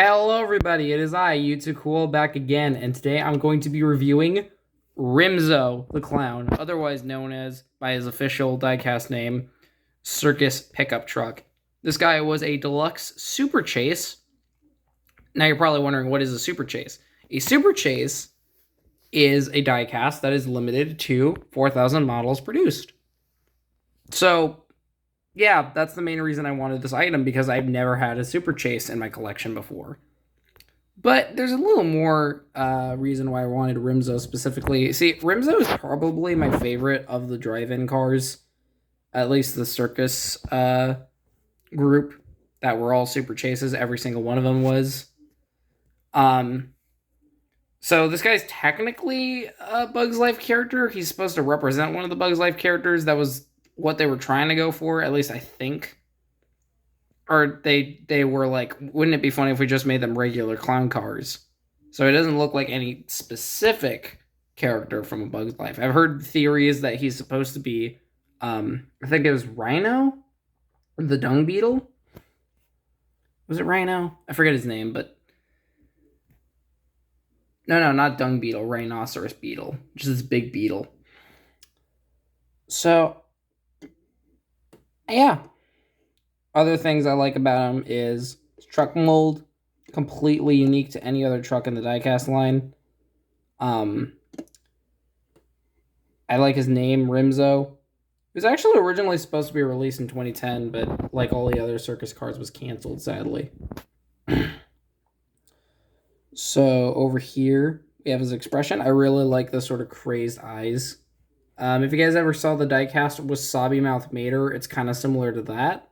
Hello everybody, it is I, Cool, back again, and today I'm going to be reviewing Rimso the Clown, otherwise known as, by his official diecast name, Circus pickup truck. This guy was a deluxe super chase. Now you're probably wondering, what is a super chase? A super chase is a diecast that is limited to 4,000 models produced. So, yeah, that's the main reason I wanted this item, because I've never had a super chase in my collection before. But there's a little more reason why I wanted Rimso specifically. See, Rimso is probably my favorite of the drive-in cars, at least the Circus group that were all super chases. Every single one of them was. So this guy's technically a Bugs Life character. He's supposed to represent one of the Bugs Life characters. That was what they were trying to go for, at least I think. Or they were like, wouldn't it be funny if we just made them regular clown cars? So it doesn't look like any specific character from A Bug's Life. I've heard theories that he's supposed to be, I think it was Rhino, the dung beetle. Was it Rhino? I forget his name, but no, not dung beetle, rhinoceros beetle, just this big beetle. So yeah. Other things I like about him is truck mold, completely unique to any other truck in the diecast line. I like his name, Rimso. It was actually originally supposed to be released in 2010, but like all the other Circus cars, was canceled, sadly. So over here, we have his expression. I really like the sort of crazed eyes. If you guys ever saw the diecast Wasabi Mouth Mater, it's kind of similar to that.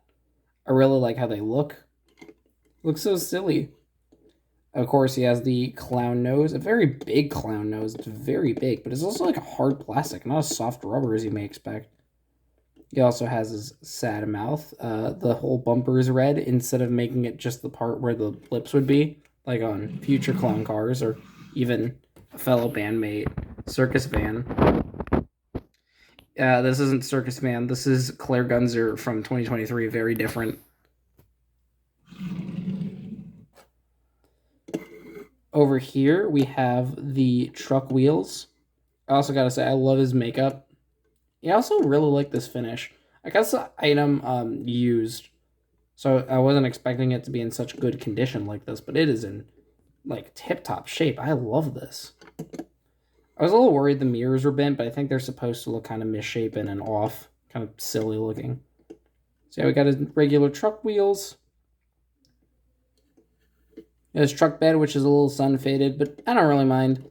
I really like how they look. Looks so silly. Of course, he has the clown nose. A very big clown nose. It's very big, but it's also like a hard plastic, not a soft rubber as you may expect. He also has his sad mouth. The whole bumper is red instead of making it just the part where the lips would be, like on future clown cars or even a fellow bandmate, Circus Van. This isn't Circus Van. This is Claire Gunzer from 2023. Very different. Over here, we have the truck wheels. I also gotta say, I love his makeup. I also really like this finish. I got the item used, so I wasn't expecting it to be in such good condition like this, but it is in like tip-top shape. I love this. I was a little worried the mirrors were bent, but I think they're supposed to look kind of misshapen and off, kind of silly looking. So yeah, we got his regular truck wheels. His truck bed, which is a little sun faded, but I don't really mind.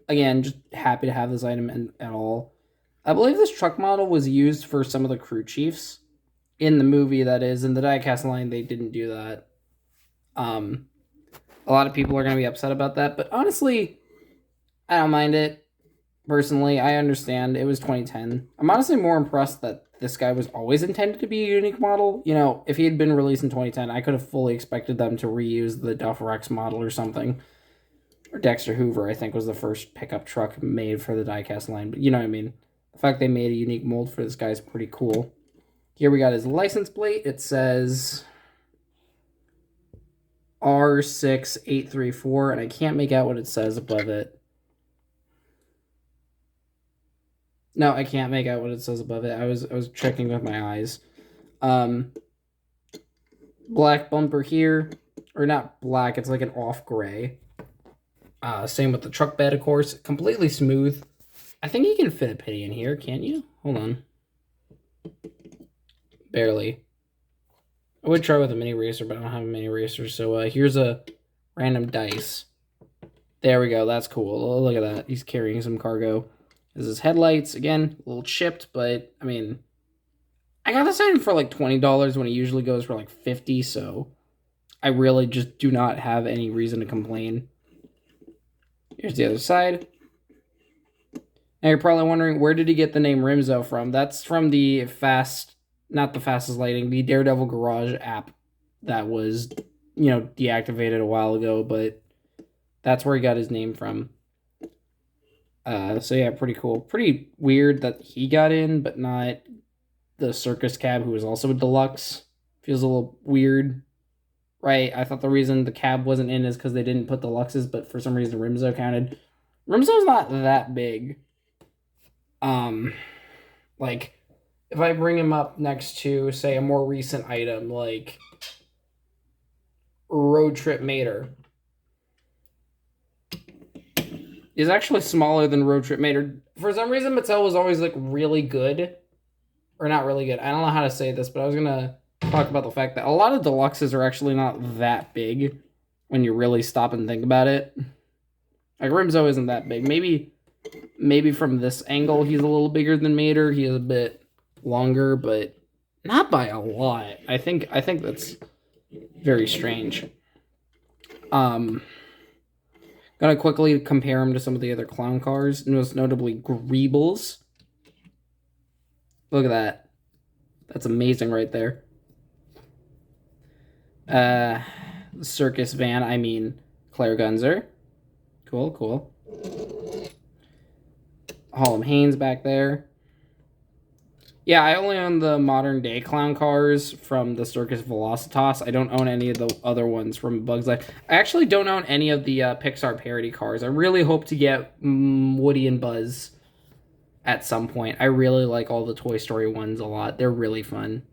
Again, just happy to have this item at all. I believe this truck model was used for some of the crew chiefs in the movie, that is. In the diecast line, they didn't do that. A lot of people are going to be upset about that, but honestly, I don't mind it. Personally, I understand. It was 2010. I'm honestly more impressed that this guy was always intended to be a unique model. You know, if he had been released in 2010, I could have fully expected them to reuse the Duff Rex model or something. Or Dexter Hoover, I think, was the first pickup truck made for the diecast line. But you know what I mean. The fact they made a unique mold for this guy is pretty cool. Here we got his license plate. It says R6834, and I can't make out what it says above it. No, I can't make out what it says above it. I was checking with my eyes. Black bumper here. Or not black, it's like an off gray. Same with the truck bed, of course. Completely smooth. I think you can fit a pity in here, can't you? Hold on. Barely. I would try with a mini racer, but I don't have a mini racer. So here's a random dice. There we go. That's cool. Oh, look at that. He's carrying some cargo. This is headlights. Again, a little chipped, but I mean, I got this item for like $20 when it usually goes for like $50, so I really just do not have any reason to complain. Here's the other side. Now you're probably wondering, where did he get the name Rimso from? That's from the not the Fastest Lighting, the Daredevil Garage app that was, deactivated a while ago, but that's where he got his name from. So yeah, pretty cool. Pretty weird that he got in, but not the Circus cab, who was also a deluxe. Feels a little weird. right? I thought the reason the cab wasn't in is because they didn't put deluxes, but for some reason Rimso counted. Rimso's not that big. Like, if I bring him up next to, say, a more recent item, like Road Trip Mater, is actually smaller than Road Trip Mater. For some reason, Mattel was always, like, really good. Or not really good. I don't know how to say this, but I was going to talk about the fact that a lot of deluxes are actually not that big when you really stop and think about it. Like, Rimso isn't that big. Maybe from this angle he's a little bigger than Mater. He is a bit longer, but not by a lot. I think that's very strange. Gonna quickly compare him to some of the other clown cars, most notably Greebles. Look at that. That's amazing right there. Circus van, I mean Claire Gunzer. Cool, cool. Harlem Haynes back there. Yeah, I only own the modern day clown cars from the Circus Velocitas. I don't own any of the other ones from Bugs Life. I actually don't own any of the Pixar parody cars. I really hope to get Woody and Buzz at some point. I really like all the Toy Story ones a lot. They're really fun.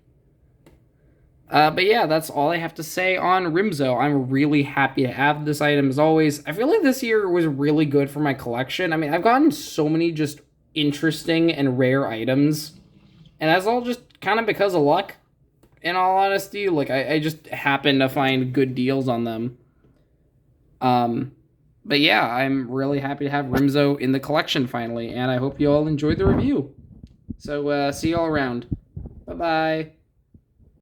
But yeah, that's all I have to say on Rimso. I'm really happy to have this item as always. I feel like this year was really good for my collection. I mean, I've gotten so many just interesting and rare items. And that's all just kind of because of luck, in all honesty. Like, I just happen to find good deals on them. But yeah, I'm really happy to have Rimso in the collection finally. And I hope you all enjoyed the review. So, see you all around. Bye-bye.